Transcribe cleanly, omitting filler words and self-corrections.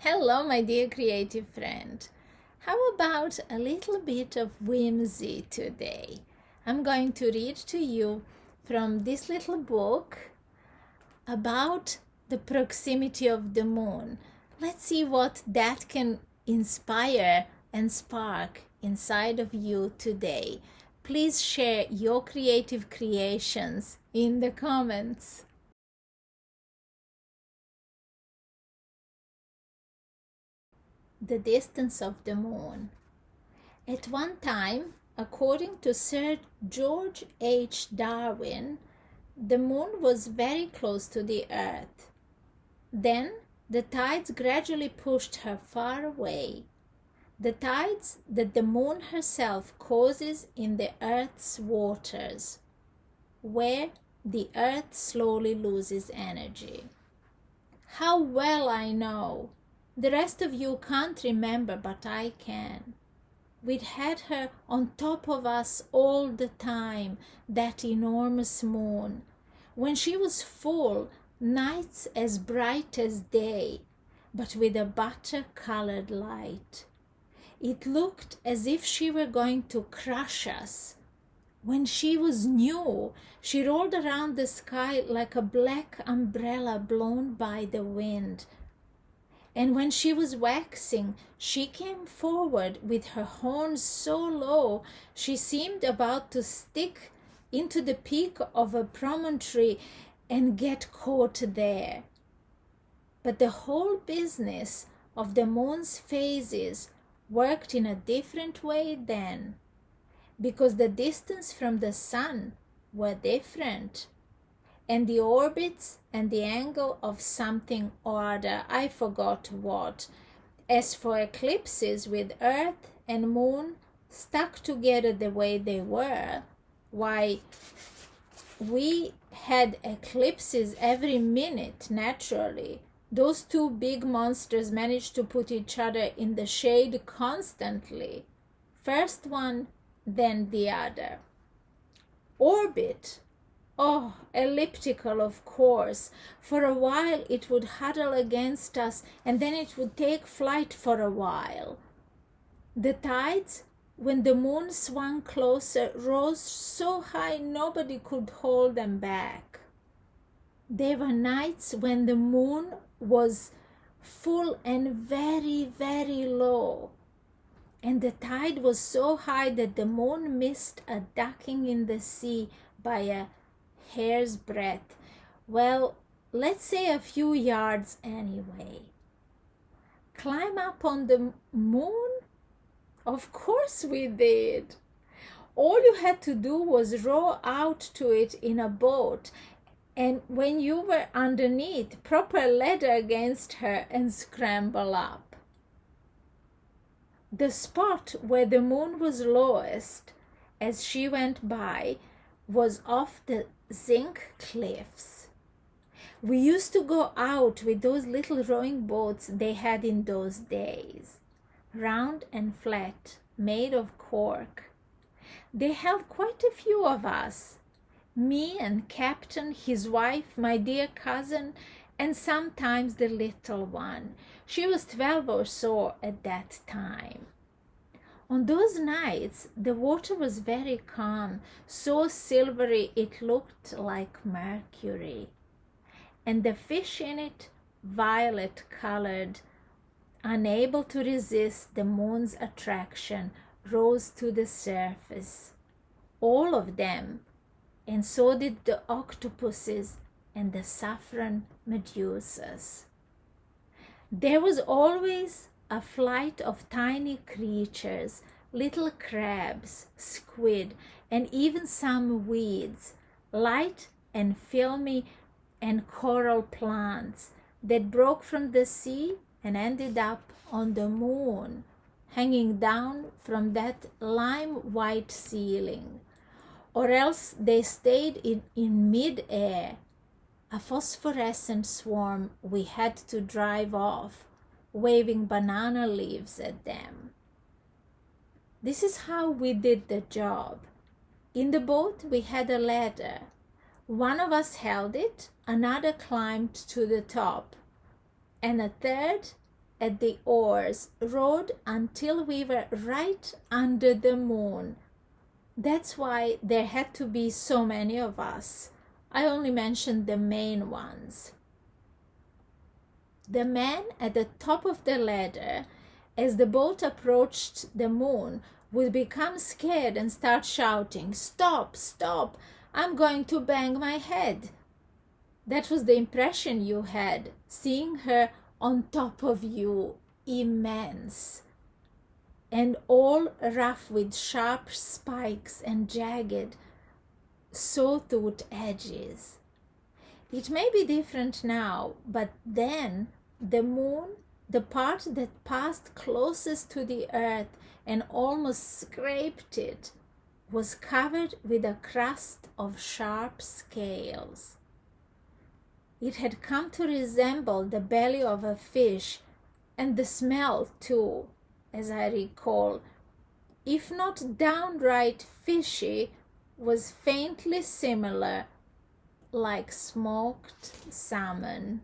Hello, my dear creative friend. How about a little bit of whimsy today? I'm going to read to you from this little book about the proximity of the moon. Let's see what that can inspire and spark inside of you today. Please share your creative creations in the comments. The distance of the moon. At one time, according to Sir George H. Darwin, the moon was very close to the earth. Then the tides gradually pushed her far away. The tides that the moon herself causes in the earth's waters, where the earth slowly loses energy. How well I know! The rest of you can't remember, but I can. We'd had her on top of us all the time, that enormous moon. When she was full, nights as bright as day, but with a butter-colored light. It looked as if she were going to crush us. When she was new, she rolled around the sky like a black umbrella blown by the wind. And when she was waxing, she came forward with her horns so low she seemed about to stick into the peak of a promontory and get caught there. But the whole business of the moon's phases worked in a different way then, because the distance from the sun were different, and the orbits and the angle of something or other, I forgot what. As for eclipses with Earth and Moon stuck together the way they were, why, we had eclipses every minute, naturally. Those two big monsters managed to put each other in the shade constantly. First one, then the other. Orbit. Oh, elliptical, of course. For a while it would huddle against us, and then it would take flight for a while. The tides, when the moon swung closer, rose so high nobody could hold them back. There were nights when the moon was full and very, very low, and the tide was so high that the moon missed a ducking in the sea by a hair's breadth. Well, let's say a few yards anyway. Climb up on the moon? Of course we did. All you had to do was row out to it in a boat, and when you were underneath, prop a ladder against her and scramble up. The spot where the moon was lowest as she went by was off the zinc cliffs. We used to go out with those little rowing boats they had in those days, round and flat, made of cork. They held quite a few of us, me and Captain, his wife, my dear cousin, and sometimes the little one. She was 12 or so at that time. On those nights, the water was very calm, so silvery it looked like mercury, and the fish in it, violet-colored, unable to resist the moon's attraction, rose to the surface. All of them, and so did the octopuses and the saffron medusas. There was always a flight of tiny creatures, little crabs, squid, and even some weeds, light and filmy, and coral plants that broke from the sea and ended up on the moon, hanging down from that lime-white ceiling. Or else they stayed in mid-air, a phosphorescent swarm we had to drive off, waving banana leaves at them. This is how we did the job. In the boat we had a ladder. One of us held it, another climbed to the top, and a third at the oars, rowed until we were right under the moon. That's why there had to be so many of us. I only mentioned the main ones. The man at the top of the ladder, as the boat approached the moon, would become scared and start shouting, "Stop, stop, I'm going to bang my head." That was the impression you had, seeing her on top of you, immense, and all rough with sharp spikes and jagged, sawtooth edges. It may be different now, but then the moon, the part that passed closest to the earth and almost scraped it, was covered with a crust of sharp scales. It had come to resemble the belly of a fish, and the smell too, as I recall, if not downright fishy, was faintly similar, like smoked salmon.